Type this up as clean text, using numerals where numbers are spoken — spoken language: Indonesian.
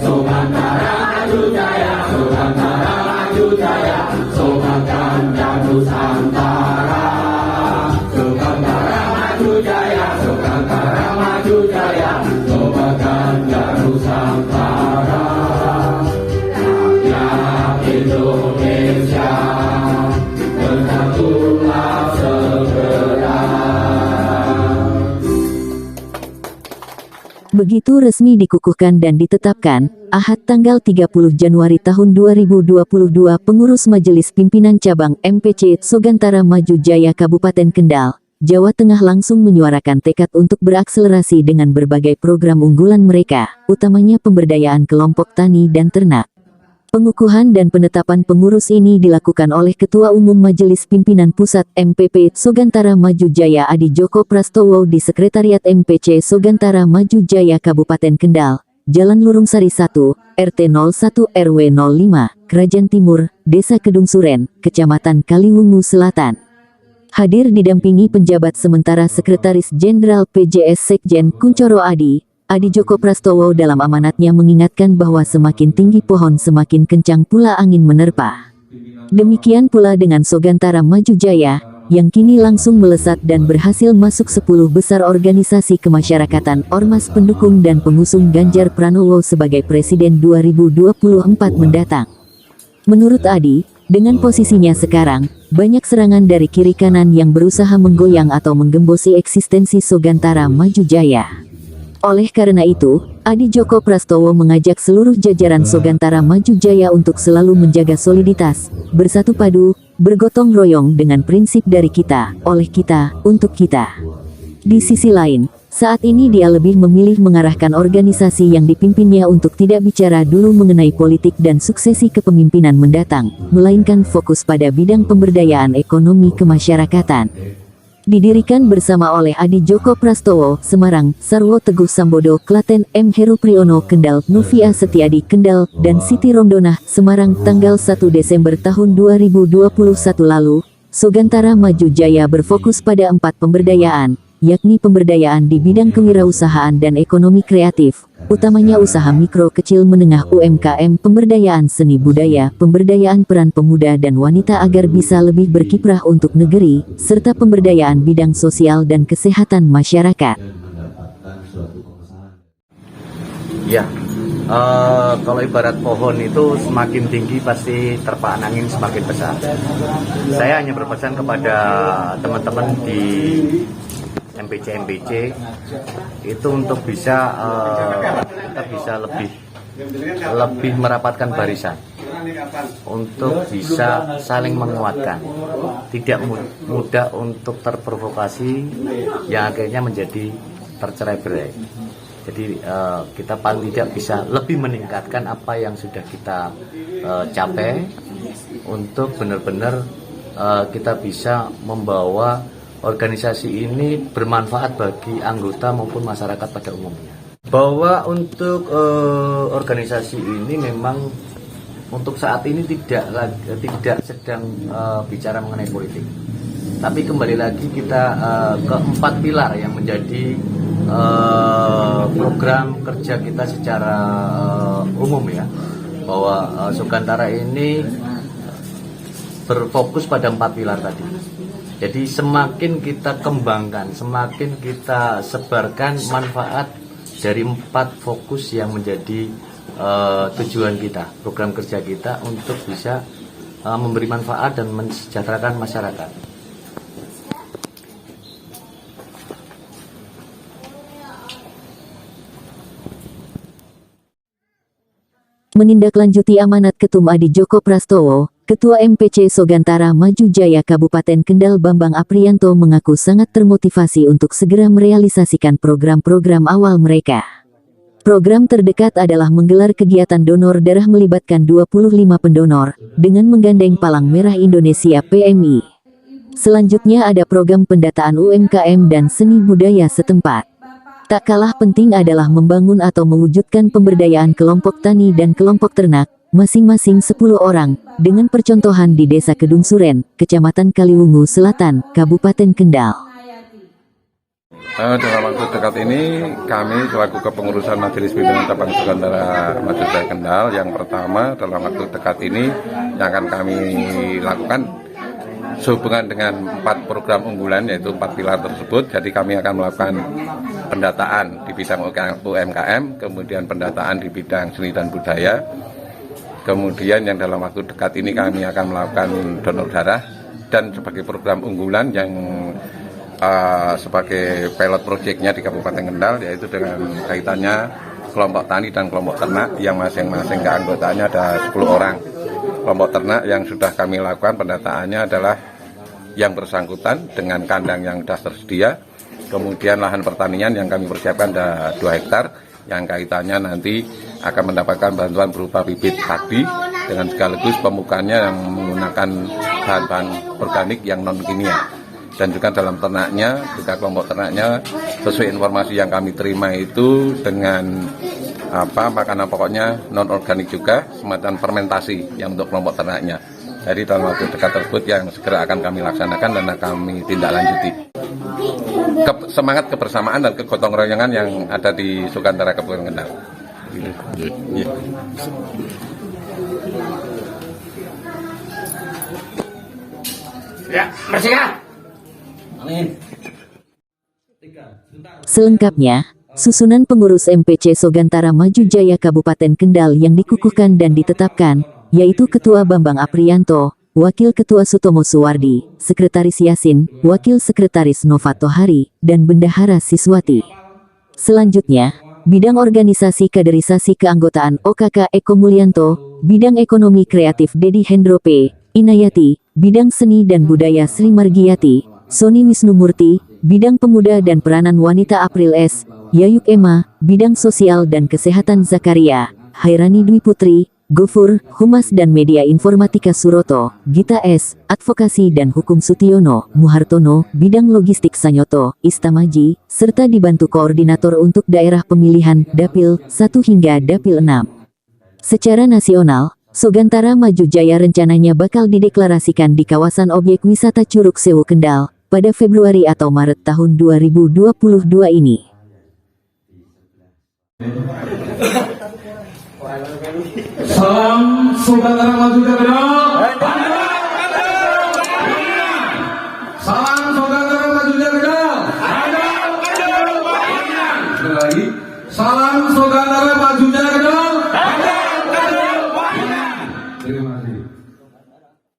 Sugantara maju jaya, Sugantara maju jaya, Sugantara Nusantara. Sugantara maju jaya, Sugantara maju jaya, Sugantara Nusantara. Rakyat Indonesia bersatulah segera. Begitu resmi dikukuhkan dan ditetapkan, Ahad tanggal 30 Januari tahun 2022 pengurus Majelis Pimpinan Cabang MPC Sogantara Maju Jaya Kabupaten Kendal, Jawa Tengah langsung menyuarakan tekad untuk berakselerasi dengan berbagai program unggulan mereka, utamanya pemberdayaan kelompok tani dan ternak. Pengukuhan dan penetapan pengurus ini dilakukan oleh Ketua Umum Majelis Pimpinan Pusat MPP Sogantara Maju Jaya Adi Joko Prastowo di Sekretariat MPC Sogantara Maju Jaya Kabupaten Kendal, Jalan Lurung Sari 1, RT 01 RW 05, Krajan Timur, Desa Kedung Suren, Kecamatan Kaliwungu Selatan. Hadir didampingi penjabat sementara Sekretaris Jenderal PJS Sekjen Kuncoro Adi Joko Prastowo dalam amanatnya mengingatkan bahwa semakin tinggi pohon semakin kencang pula angin menerpa. Demikian pula dengan Sogantara Maju Jaya, yang kini langsung melesat dan berhasil masuk 10 besar organisasi kemasyarakatan ormas pendukung dan pengusung Ganjar Pranowo sebagai Presiden 2024 mendatang. Menurut Adi, dengan posisinya sekarang, banyak serangan dari kiri kanan yang berusaha menggoyang atau menggembosi eksistensi Sogantara Maju Jaya. Oleh karena itu, Adi Joko Prastowo mengajak seluruh jajaran Sogantara Maju Jaya untuk selalu menjaga soliditas, bersatu padu, bergotong royong dengan prinsip dari kita, oleh kita, untuk kita. Di sisi lain, saat ini dia lebih memilih mengarahkan organisasi yang dipimpinnya untuk tidak bicara dulu mengenai politik dan suksesi kepemimpinan mendatang, melainkan fokus pada bidang pemberdayaan ekonomi kemasyarakatan. Didirikan bersama oleh Adi Joko Prastowo, Semarang, Sarwo Teguh Sambodo, Klaten, M. Heru Priyono, Kendal, Novia Setiadi, Kendal, dan Siti Romdonah, Semarang, tanggal 1 Desember tahun 2021 lalu, Sogantara Maju Jaya berfokus pada 4 pemberdayaan, yakni pemberdayaan di bidang kewirausahaan dan ekonomi kreatif, utamanya usaha mikro kecil menengah UMKM, pemberdayaan seni budaya, pemberdayaan peran pemuda dan wanita agar bisa lebih berkiprah untuk negeri, serta pemberdayaan bidang sosial dan kesehatan masyarakat. Ya, kalau ibarat pohon itu semakin tinggi pasti terpaan angin semakin besar. Saya hanya berpesan kepada teman-teman di MPC itu untuk bisa kita bisa lebih merapatkan barisan untuk bisa saling menguatkan, tidak mudah untuk terprovokasi yang akhirnya menjadi tercerai-berai. Jadi kita paling tidak bisa lebih meningkatkan apa yang sudah kita capai untuk benar-benar kita bisa membawa organisasi ini bermanfaat bagi anggota maupun masyarakat pada umumnya. Bahwa untuk organisasi ini memang untuk saat ini tidak sedang bicara mengenai politik. Tapi kembali lagi kita ke 4 pilar yang menjadi program kerja kita secara umum ya. Bahwa Sogantara ini berfokus pada 4 pilar tadi. Jadi semakin kita kembangkan, semakin kita sebarkan manfaat dari 4 fokus yang menjadi tujuan kita, program kerja kita untuk bisa memberi manfaat dan mensejahterakan masyarakat. Menindaklanjuti amanat Ketum Adi Joko Prastowo, Ketua MPC Sogantara Maju Jaya Kabupaten Kendal Bambang Apriyanto mengaku sangat termotivasi untuk segera merealisasikan program-program awal mereka. Program terdekat adalah menggelar kegiatan donor darah melibatkan 25 pendonor, dengan menggandeng Palang Merah Indonesia PMI. Selanjutnya ada program pendataan UMKM dan seni budaya setempat. Tak kalah penting adalah membangun atau mewujudkan pemberdayaan kelompok tani dan kelompok ternak, masing-masing 10 orang, dengan percontohan di Desa Kedung Suren, Kecamatan Kaliwungu Selatan, Kabupaten Kendal. Dalam waktu dekat ini kami selaku kepengurusan Majelis Pimpinan Cabang Sugantara Maju Jaya Kendal, yang pertama dalam waktu dekat ini yang akan kami lakukan sehubungan dengan 4 program unggulan, yaitu 4 pilar tersebut. Jadi kami akan melakukan pendataan di bidang UMKM, kemudian pendataan di bidang seni dan budaya, kemudian yang dalam waktu dekat ini kami akan melakukan donor darah, dan sebagai program unggulan yang sebagai pilot projectnya di Kabupaten Kendal, yaitu dengan kaitannya kelompok tani dan kelompok ternak yang masing-masing keanggotaannya ada 10 orang. Kelompok ternak yang sudah kami lakukan pendataannya adalah yang bersangkutan dengan kandang yang sudah tersedia, kemudian lahan pertanian yang kami persiapkan ada 2 hektar yang kaitannya nanti akan mendapatkan bantuan berupa bibit padi dengan sekaligus pemukannya yang menggunakan bahan-bahan organik yang non kimia. Dan juga dalam ternaknya, juga kelompok ternaknya sesuai informasi yang kami terima itu dengan makanan pokoknya non organik juga, semacam fermentasi yang untuk kelompok ternaknya. Jadi dalam waktu dekat tersebut yang segera akan kami laksanakan dan kami tindak lanjuti. Semangat kebersamaan dan kegotong royongan yang ada di Sugantara Kabupaten Kendal. Ya, bersihkan. Selengkapnya, susunan pengurus MPC Sogantara Maju Jaya Kabupaten Kendal yang dikukuhkan dan ditetapkan, yaitu Ketua Bambang Aprianto, Wakil Ketua Sutomo Suwardi, Sekretaris Yasin, Wakil Sekretaris Nova Tohari, dan Bendahara Siswati. Selanjutnya, Bidang Organisasi Kaderisasi Keanggotaan OKK Eko Mulyanto, Bidang Ekonomi Kreatif Dedi Hendro P. Inayati, Bidang Seni dan Budaya Sri Margiati, Soni Wisnumurti, Bidang Pemuda dan Peranan Wanita April S. Yayuk Emma, Bidang Sosial dan Kesehatan Zakaria, Hairani Dwi Putri, Gofur, Humas dan Media Informatika Suroto, Gita S., Advokasi dan Hukum Sutiono, Muhartono, Bidang Logistik Sanyoto, Istamaji, serta dibantu Koordinator untuk Daerah Pemilihan, Dapil 1 hingga Dapil 6. Secara nasional, Sogantara Maju Jaya rencananya bakal dideklarasikan di kawasan objek wisata Curug Sewu Kendal, pada Februari atau Maret tahun 2022 ini. Salam Sugantara Maju Jaya. Salam Sugantara Maju Jaya. Sekali lagi, salam Sugantara Maju